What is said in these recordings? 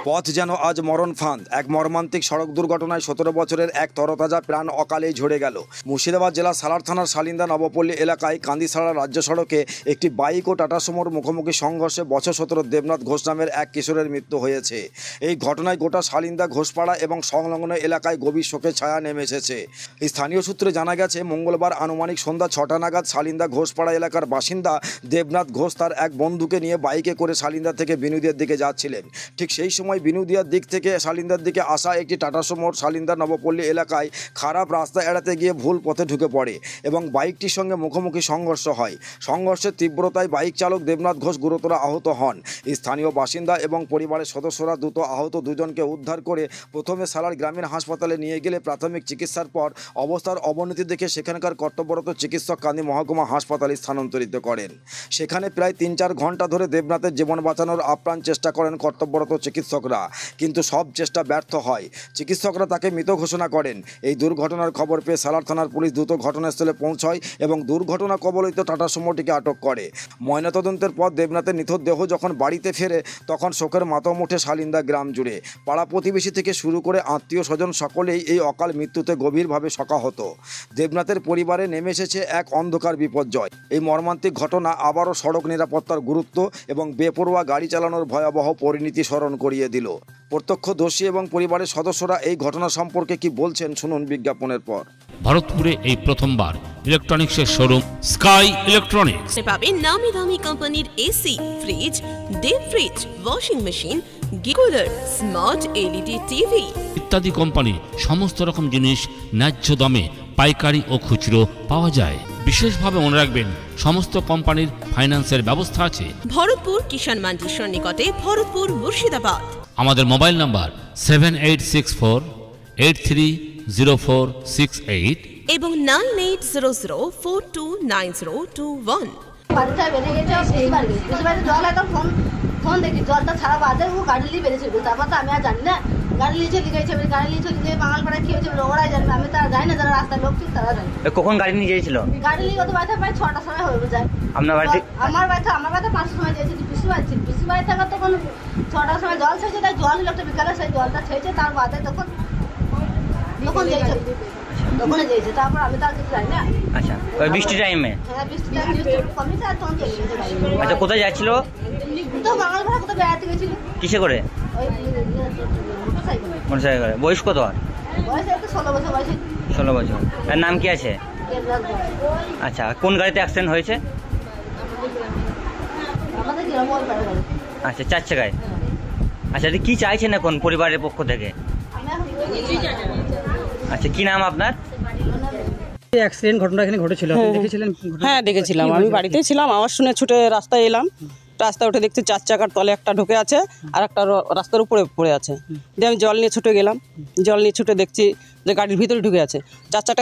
পথ যেন আজ মরণ ফাঁদ। এক মর্মান্তিক সড়ক দুর্ঘটনায় 17 বছরের এক তরতাজা প্রাণ অকালেই ঝরে গেল। মুর্শিদাবাদ জেলার সালার থানার শালিন্দা নবপল্লী এলাকায় কান্দিসাড়া রাজ্য সড়কে একটি বাইক ও টাটা সুমোর মুখোমুখি সংঘর্ষে বছর 17 দেবনাথ ঘোষ নামের এক কিশোরের মৃত্যু হয়েছে। এই ঘটনায় গোটা শালিন্দা ঘোষপাড়া এবং সংলগ্ন এলাকায় গভীর শোকের ছায়া নেমে এসেছে। স্থানীয় সূত্রে জানা গেছে, মঙ্গলবার আনুমানিক সন্ধ্যা 6টা নাগাদ শালিন্দা ঘোষপাড়া এলাকার বাসিন্দা দেবনাথ ঘোষ তার এক বন্ধুকে নিয়ে বাইকে করে শালিন্দা থেকে বিনুদিয়ার দিকে যাচ্ছিলেন। ঠিক সেই সময় বিনুদিয়ার দিক থেকে শালিন্দার দিকে আসা একটি টাটা সুমো শালিন্দা নবপল্লী এলাকায় খারাপ রাস্তা এড়াতে গিয়ে ভুল পথে ঢুকে পড়ে এবং বাইকটির সঙ্গে মুখোমুখি সংঘর্ষ হয়। সংঘর্ষের তীব্রতায় বাইক চালক দেবনাথ ঘোষ গুরুতর আহত হন। স্থানীয় বাসিন্দা এবং পরিবারের সদস্যরা দ্রুত আহত দুজনকে উদ্ধার করে প্রথমে সালার গ্রামীণ হাসপাতালে নিয়ে গেলে প্রাথমিক চিকিৎসার পর অবস্থার অবনতি দেখে সেখানকার কর্তব্যরত চিকিৎসক কান্দি মহকুমা হাসপাতালে স্থানান্তরিত করেন। সেখানে প্রায় 3-4 ঘন্টা ধরে দেবনাথের জীবন বাঁচানোর আপ্রাণ চেষ্টা করেন কর্তব্যরত চিকিৎসকরা, কিন্তু সব চেষ্টা ব্যর্থ হয়। চিকিৎসকরা তাকে মৃত ঘোষণা করেন। এই দুর্ঘটনার খবর পেয়ে সালার থানার পুলিশ দ্রুত ঘটনাস্থলে পৌঁছয় এবং দুর্ঘটনা কবলিত টাটা সুমোটিকে আটক করে। ময়নাতদন্তের পর দেবনাথের নিথর দেহ যখন বাড়িতে ফেরে তখন শোকের মাতম ওঠে শালিন্দা গ্রাম জুড়ে। পাড়া প্রতিবেশী থেকে শুরু করে আত্মীয় স্বজন সকলেই এই অকাল মৃত্যুতে গভীরভাবে শোকাহত। দেবনাথের পরিবারে নেমে এসেছে এক অন্ধকার বিপর্যয়। এই মর্মান্তিক ঘটনা আবারও সড়ক নিরাপত্তার গুরুত্ব এবং বেপরোয়া গাড়ি চালানোর ভয়াবহ পরিণতি স্মরণ করিয়ে দিল। প্রত্যক্ষদর্শী এবং পরিবারের সদস্যরা এই ঘটনা সম্পর্কে কি বলছেন শুনুন বিজ্ঞাপনের পর। ভারতপুরে এই প্রথমবার ইলেকট্রনিক্সের শোরুম স্কাই ইলেকট্রনিক্স পাবেন নামি দামি কোম্পানির AC, fridge, deep fridge, washing machine, cooler, smart LED TV ইত্যাদি কোম্পানি সমস্ত রকম জিনিস ন্যায্য দামে পাইকারি ও খুচরো পাওয়া যায়। বিশেষভাবে মনে রাখবেন, সমস্ত কোম্পানির ফাইন্যান্সের ব্যবস্থা আছে। ভরতপুর কিষাণ মান্ডির সন্নিকটে, ভরতপুর, মুর্শিদাবাদ। আমাদের মোবাইল নাম্বার 7864830468 এবং 9800429021। ফোন দেখি জলটা ছাড়া বাদে ও গাড়ি নিয়ে বেরিয়েছিল। তারপর তো আমি আর জানি না গাড়ি নিয়ে চলে গেছে, গাড়ি নিয়ে চলে গিয়ে বাঙালপাড়ায় কি হয়েছে ওরাই জানবে, আমি তারা জানি না, যারা রাস্তায় লোক ছিল তারা জানি। কখন গাড়ি নিয়ে গিয়েছিল? গাড়ি নিয়ে ওদের বাড়িতে প্রায় 6টার সময় হয়ে যায়। আপনার বাড়িতে? আমার বাড়িতে 5টার সময় গিয়েছি। পিসি বাড়ি থাকার তখন 6টার সময় জল ছেড়েছে, তাই জল লোকটা বিকালে সেই জলটা ছেড়েছে, তার বাদে তখন দিয়েছে, ওখানে দিয়েছে। তারপর আমি তো আর কিছু জানি না। আচ্ছা, ওই বৃষ্টি টাইমে? হ্যাঁ, বৃষ্টি টাইমে কমিছে আর তখন চলে গেছে। আচ্ছা, কোথায় যাচ্ছিল? তো বাঙালপাড়া কোথাও বেড়াতে গেছিল। কিসে করে? মোটরসাইকেলে। বয়স কত? বয়স 16 বছর বয়সে। 16 বছর। এর নাম কি আছে? আচ্ছা, কোন গাড়িতে অ্যাক্সিডেন্ট হয়েছে? আমাদের গ্রামের গাড়ি। আচ্ছা, 4 চাকায়। আচ্ছা, কি চাইছেন এখন পরিবারের পক্ষ থেকে? আচ্ছা, কি নাম আপনার? অ্যাক্সিডেন্ট ঘটনা এখানে ঘটেছিল, আপনি দেখেছিলেন? হ্যাঁ, দেখেছিলাম। আমি বাড়িতেই ছিলাম, আওয়াজ শুনে ছুটে রাস্তায় এলাম। রাস্তায় উঠে দেখছি 4 চাকার তলে একটা ঢুকে আছে আর একটা রাস্তার উপরে পড়ে আছে। দিয়ে আমি জল নিয়ে ছুটে গেলাম। জল নিয়ে ছুটে দেখছি যে গাড়ির ভিতরে ঢুকে আছে। 4 চাকা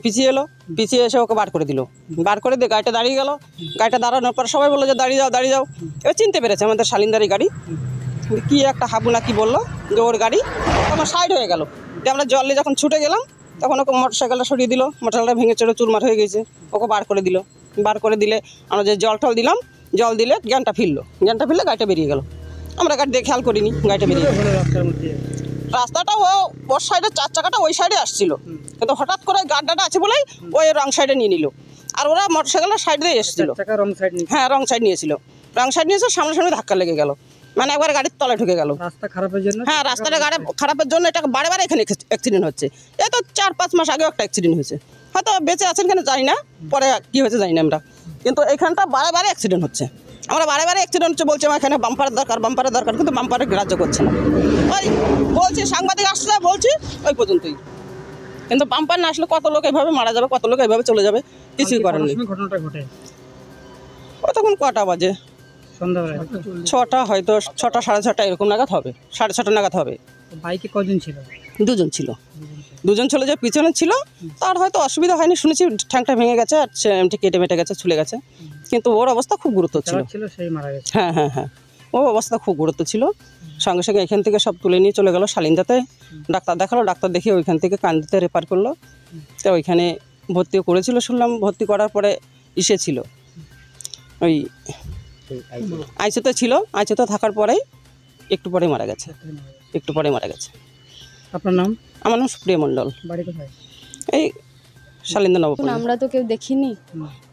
পিছিয়ে এলো, পিছিয়ে এসে ওকে বার করে দিল। বার করে দিয়ে গাড়িটা দাঁড়িয়ে গেল। গাড়িটা দাঁড়ানোর পর সবাই বললো যে দাঁড়িয়ে যাও। এবার চিনতে পেরেছে আমাদের শালিন্দারি গাড়ি। কি একটা হাবু না কি বললো যে ওর গাড়ি, তখন সাইড হয়ে গেল। দিয়ে আমরা জল নিয়ে যখন ছুটে গেলাম তখন ওকে মোটরসাইকেলটা সরিয়ে দিল। মোটরসাইকেলটা ভেঙে চড়ে চুরমার হয়ে গেছে। ওকে বার করে দিল। বার করে দিলে আমরা যে জল টল দিলাম, জল দিলে জ্ঞানটা ফিরলো গাড়িটা বেরিয়ে গেল। আমরা গাড়ি দিয়ে খেয়াল করিনি, গাড়িটা বেরিয়ে গেল। রাস্তাটা ওর সাইডে 4 চাকাটা ওই সাইডে আসছিল, কিন্তু হঠাৎ করে গাড্ডাটা আছে বলেই ওই রং সাইডে নিয়ে নিল। আর ওরা মোটরসাইকেলের সাইড দিয়ে এসেছিল। হ্যাঁ, রং সাইড নিয়েছিল। রং সাইড নিয়েছে, সামনে ধাক্কা লেগে গেল, মানে একবার গাড়ির তলায় ঢুকে গেল। রাস্তা খারাপের জন্য? হ্যাঁ, রাস্তাটা গাড়ি খারাপের জন্য এটা বারে এখানে অ্যাক্সিডেন্ট হচ্ছে। এই তো 4-5 মাস আগেও একটা অ্যাক্সিডেন্ট হয়েছে। হয়তো বেঁচে আছেন কেন জানি না, পরে কী হয়েছে জানি না আমরা, কিন্তু এখানটা বারে অ্যাক্সিডেন্ট হচ্ছে। আমরা বারে অ্যাক্সিডেন্ট হচ্ছে বলছি, আমার এখানে বাম্পারের দরকার, কিন্তু বাম্পারের গ্রাহ্য করছে না। ওই বলছি সাংবাদিক আসছে, বলছি ওই পর্যন্তই, কিন্তু বাম্পার না আসলে কত লোক এভাবে মারা যাবে, কত লোক এভাবে চলে যাবে, কিছুই করার নেই। ঘটনাটা ঘটে ও তখন কটা বাজে? সন্ধ্যাবেলা 6টা, হয়তো 6টা 6:30 এরকম নাগাদ হবে, 6:30 নাগাদ হবে। বাইকে কজন ছিল? 2 জন ছিল। 2 জন ছিল, যে পিছনে ছিল তার হয়তো অসুবিধা হয়নি, শুনেছি ঠ্যাংটা ভেঙে গেছে আর কেটে মেটে গেছে, ছুলে গেছে, কিন্তু ওর অবস্থা খুব গুরুত্ব ছিল। সেই মারা গেছে। হ্যাঁ, ওর অবস্থা খুব গুরুত্ব ছিল। সঙ্গে সঙ্গে এখান থেকে সব তুলে নিয়ে চলে গেল শালিন্দাতে, ডাক্তার দেখালো। ডাক্তার দেখিয়ে ওইখান থেকে কান্দিতে রেফার করলো। তো ওইখানে ভর্তিও করেছিল শুনলাম। ভর্তি করার পরে ছিল ওই আইসিইউতে ছিল, আইসিইউতে থাকার পরেই একটু পরে মারা গেছে। আপনার নাম? আমার নাম সুপ্রিয়া মণ্ডল, বাড়ি কোথায়? এই শালিন্দা নবপল্লী। আমরা তো কেউ দেখিনি,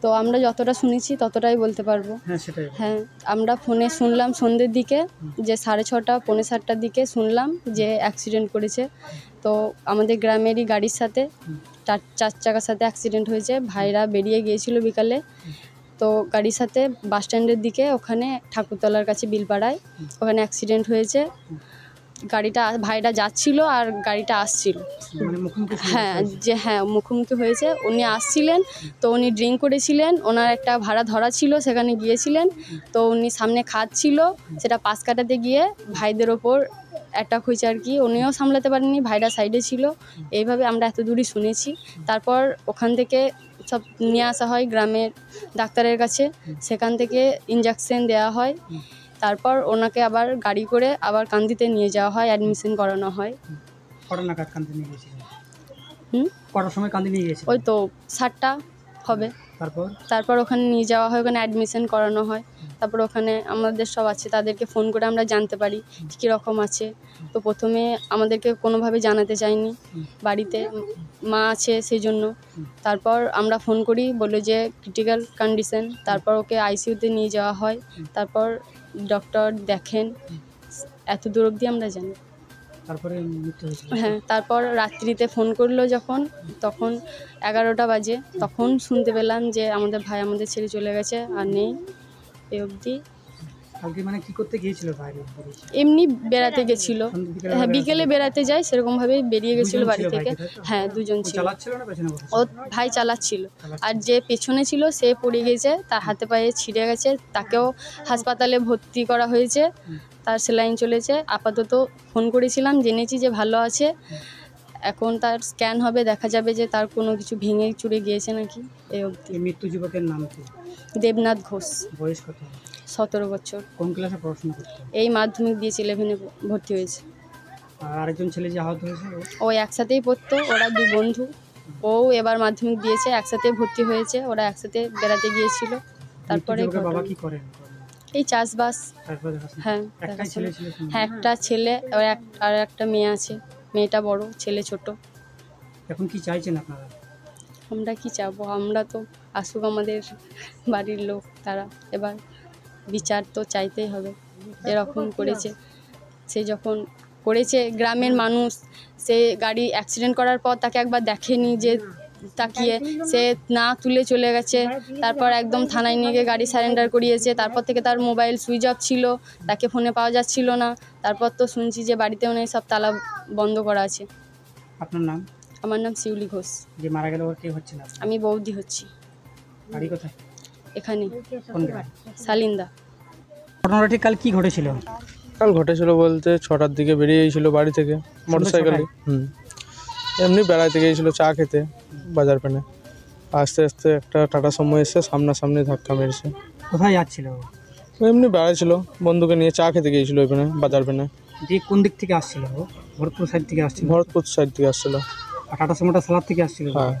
তো আমরা যতটা শুনেছি ততটাই বলতে পারবো। হ্যাঁ সেটাই। হ্যাঁ, আমরা ফোনে শুনলাম সন্ধ্যের দিকে, যে 6:30 পৌনে 7টার দিকে শুনলাম যে অ্যাক্সিডেন্ট করেছে। তো আমাদের গ্রামেরই গাড়ির সাথে, চার চাকার সাথে অ্যাক্সিডেন্ট হয়েছে। ভাইরা বেরিয়ে গিয়েছিল বিকালে, তো গাড়ির সাথে বাস স্ট্যান্ডের দিকে, ওখানে ঠাকুরতলার কাছে বিলপাড়ায় ওখানে অ্যাক্সিডেন্ট হয়েছে। গাড়িটা ভাইরা যাচ্ছিল আর গাড়িটা আসছিল। হ্যাঁ মুখোমুখি হয়েছে। উনি আসছিলেন, তো উনি ড্রিঙ্ক করেছিলেন, ওনার একটা ভাড়া ধরা ছিল, সেখানে গিয়েছিলেন। তো উনি সামনে খাচ্ছিল, সেটা পাশ কাটাতে গিয়ে ভাইদের ওপর অ্যাটাক হয়েছে আর কি। উনিও সামলাতে পারেননি, ভাইরা সাইডে ছিল। এইভাবে আমরা এত দূরই শুনেছি। তারপর ওখান থেকে সব নিয়ে আসা হয় গ্রামের ডাক্তারের কাছে, সেখান থেকে ইঞ্জেকশন দেওয়া হয়। তারপর ওনাকে আবার গাড়ি করে আবার কান্দিতে নিয়ে যাওয়া হয়, অ্যাডমিশন করানো হয়। কটা নাগাদ কান্দি নিয়ে গিয়েছিলেন? হুম, কটার সময় কান্দি নিয়ে গিয়েছিলেন? ওই তো 7টা হবে। তারপর ওখানে নিয়ে যাওয়া হয়, ওখানে অ্যাডমিশন করানো হয়। তারপর ওখানে আমাদের সব আছে, তাদেরকে ফোন করে আমরা জানতে পারি কীরকম আছে। তো প্রথমে আমাদেরকে কোনোভাবে জানাতে চায়নি, বাড়িতে মা আছে সেই জন্য। তারপর আমরা ফোন করি, বললো যে ক্রিটিক্যাল কন্ডিশন। তারপর ওকে আইসিইউতে নিয়ে যাওয়া হয়। তারপর ডক্টর দেখেন, এত দূর অবধি আমরা জানি। তারপরে মৃত্যু হয়েছিল? হ্যাঁ, তারপর রাত্রিতে ফোন করলো যখন, তখন 11টা বাজে, তখন শুনতে পেলাম যে আমাদের ভাই আমাদের ছেড়ে চলে গেছে, আর নেই এই অবধি। কালকে মানে কি করতে গিয়েছিল বাইরে? এমনি বেড়াতে গেছিলো। হ্যাঁ, বিকেলে বেড়াতে যায়, সেরকমভাবেই বেরিয়ে গেছিলো বাড়ি থেকে। হ্যাঁ, দুজন ছিল। চালাচ্ছিল না পেছনে বসে? ও ভাই চালাচ্ছিল, আর যে পেছনে ছিল সে পড়ে গেছে, তার হাতে পায়ে ছিঁড়ে গেছে। তাকেও হাসপাতালে ভর্তি করা হয়েছে, তার সেলাইন চলেছে। আপাতত ফোন করেছিলাম, জেনেছি যে ভালো আছে। এখন তার স্ক্যান হবে, দেখা যাবে যে তার কোনো কিছু ভেঙে চুরে গিয়েছে নাকি। এই অবধি। মৃত্যু যুবকের নাম কি? দেবনাথ ঘোষ। বয়স কত? 17 বছর। কোন ক্লাসে পড়াশোনা করতো? এই মাধ্যমিক দিয়েছে, 11-এ ভর্তি হয়েছে। আর আরেকজন ছেলে যে আহত হয়েছে? ও একসাথেই পড়তো, ওরা 2 বন্ধু। ও এবার মাধ্যমিক দিয়েছে, একসাথে ভর্তি হয়েছে, ওরা একসাথে বেড়াতে গিয়েছিল। তারপরে বাবা কি করেন? এই চাষবাস। হ্যাঁ, একটাই ছেলে ছিল? হ্যাঁ, একটা ছেলে আর একটা মেয়ে আছে। মেয়েটা বড়, ছেলে ছোট। এখন কি চাইছেন আপনারা? আমরা কি চাবো, আমরা তো আসুক আমাদের বাড়ির লোক, তারা এবার বিচার তো চাইতেই হবে। এরকম করেছে, সে যখন করেছে গ্রামের মানুষ, সে গাড়ি অ্যাক্সিডেন্ট করার পর তাকে একবার দেখেনি যে তাকিয়ে, সে না তুলে চলে গেছে। তারপর একদম থানায় নিয়ে গিয়ে গাড়ি সারেন্ডার করিয়েছে। তারপর থেকে তার মোবাইল সুইচ অফ ছিল, তাকে ফোনে পাওয়া যাচ্ছিল না। তারপর তো শুনছি যে বাড়িতেও নেই, সব তালা বন্ধ করা আছে। আপনার নাম? আমার নাম শিউলি ঘোষ। যে মারা গেল ওর কে হচ্ছে না? আমি বৌদি হচ্ছি। বাড়ি কোথায়? এখানে কোন গ্রাম? শালিন্দা। ঘটনাটা ঠিক কাল কি ঘটেছিল? কাল ঘটেছিল বলতে 6টার দিকে বেরিয়ে গিয়েছিল বাড়ি থেকে মোটরসাইকেলে। এমনি বেড়াতে গিয়েছিল চা খেতে বাজার পেনে। আস্তে আস্তে একটা টাটা সুমো এসে সামনাসামনি ধাক্কা মেরেছে। কোথায় যাচ্ছিল? এমনি বেড়াচ্ছিল, বন্ধুকে নিয়ে চা খেতে গিয়েছিল ওইখানে বাজার পেনে। দিয়ে কোন দিক থেকে আসছিল? ভরতপুর সাইড থেকে আসছিল? ভরতপুর সাইড থেকে আসছিল। আর টাটা সুমোটা সালাদ থেকে আসছিল? হ্যাঁ।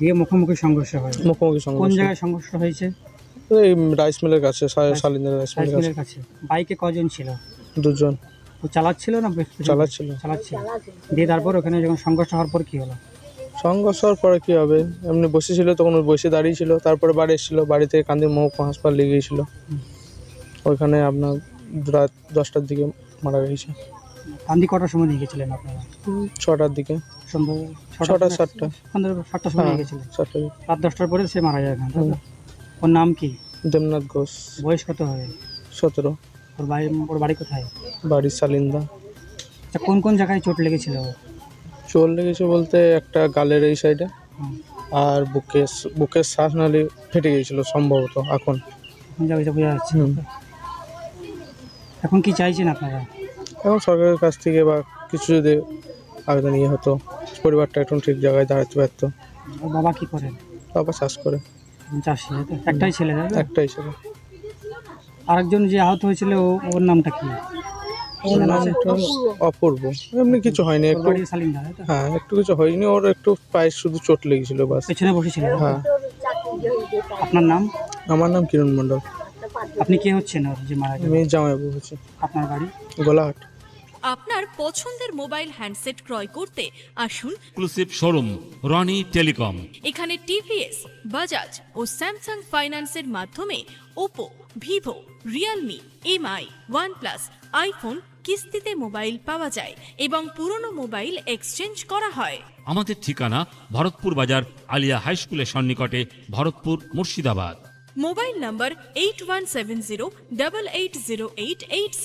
দিয়ে মুখোমুখি সংঘর্ষ হয়? মুখোমুখি সংঘর্ষ। কোন জায়গায় সংঘর্ষ হয়েছে? এই রাইস মিলের কাছে, শালিন্দার রাইস মিলের কাছে। বাইকে কজন ছিল? 2 জন। ও চালাচ্ছিল না? চালাচ্ছিল। দিয়ে তারপর ওখানে যখন সংঘর্ষ হওয়ার পর কি হলো? সংঘর্ষ হওয়ার পরে কী হবে, এমনি বসেছিল, তখন ওই বসে দাঁড়িয়েছিল। তারপরে বাড়ি এসেছিলো, বাড়ি থেকে কান্দি মহকুমা হাসপাতাল নিয়ে গিয়েছিল। ওইখানে আপনার রাত 10টার দিকে মারা গেছে। কান্দি কটার সময় নিয়ে গেছিলেন আপনারা? 6টার দিকে সম্ভব। 6টা 7টা 7টার সময় নিয়ে গেছিলেন? 7টা। রাত 10টার পরে সে মারা যায়। ওর নাম কি? দেবনাথ ঘোষ। বয়স কত হবে? 17। ওর বাড়ি কোথায়? বাড়ি শালিন্দা। আচ্ছা, কোন কোন জায়গায় চোট লেগেছিল? চোট লেগেছে বলতে একটা গালের এই সাইডে, আর বুকের শ্বাসনালী ফেটে গিয়েছিল সম্ভবত। এখন বোঝা যাচ্ছে। এখন কি চাইছেন আপনারা? এখন সরকারের কাছ থেকে বা কিছু যদি আবেদন ইয়ে হতো, পরিবারটা একটু ঠিক জায়গায় দাঁড়াতে পারতো। বাবা কি করেন? বাবা চাষ করে। চাষি? একটাই ছেলে? একটাই ছেলে। আরেকজন যে আহত হয়েছিল ওর নামটা কি? ওর নাম অপূর্ব। এমনি কিছু হয়নি, একটু। হ্যাঁ, একটু কিছু হয়নি, ওর একটু পায়ে শুধু চোট লেগেছিল বাস। পেছনে বসেছিল? হ্যাঁ। আপনার নাম? আমার নাম কিরণ মণ্ডল। আপনি কে হচ্ছেন ওর যে মারা গেল? আমি জামাইবাবু হচ্ছে, আপনার বাড়ি? গোলাহাট। আপনার পছন্দের মোবাইল হ্যান্ডসেট ক্রয় করতে আসুন এক্সক্লুসিভ শোরুম রনি টেলিকম। এখানে টিভিএস, বাজাজ ও স্যামসাং ফাইন্যান্সের মাধ্যমে Oppo, Vivo, Realme, MI, OnePlus, iPhone কিস্তিতে মোবাইল পাওয়া যায় এবং পুরনো মোবাইল এক্সচেঞ্জ করা হয়। আমাদের ঠিকানা ভরতপুর বাজার আলিয়া হাই স্কুলের সন্নিকটে, ভরতপুর, মুর্শিদাবাদ। মোবাইল নম্বর 8170880886।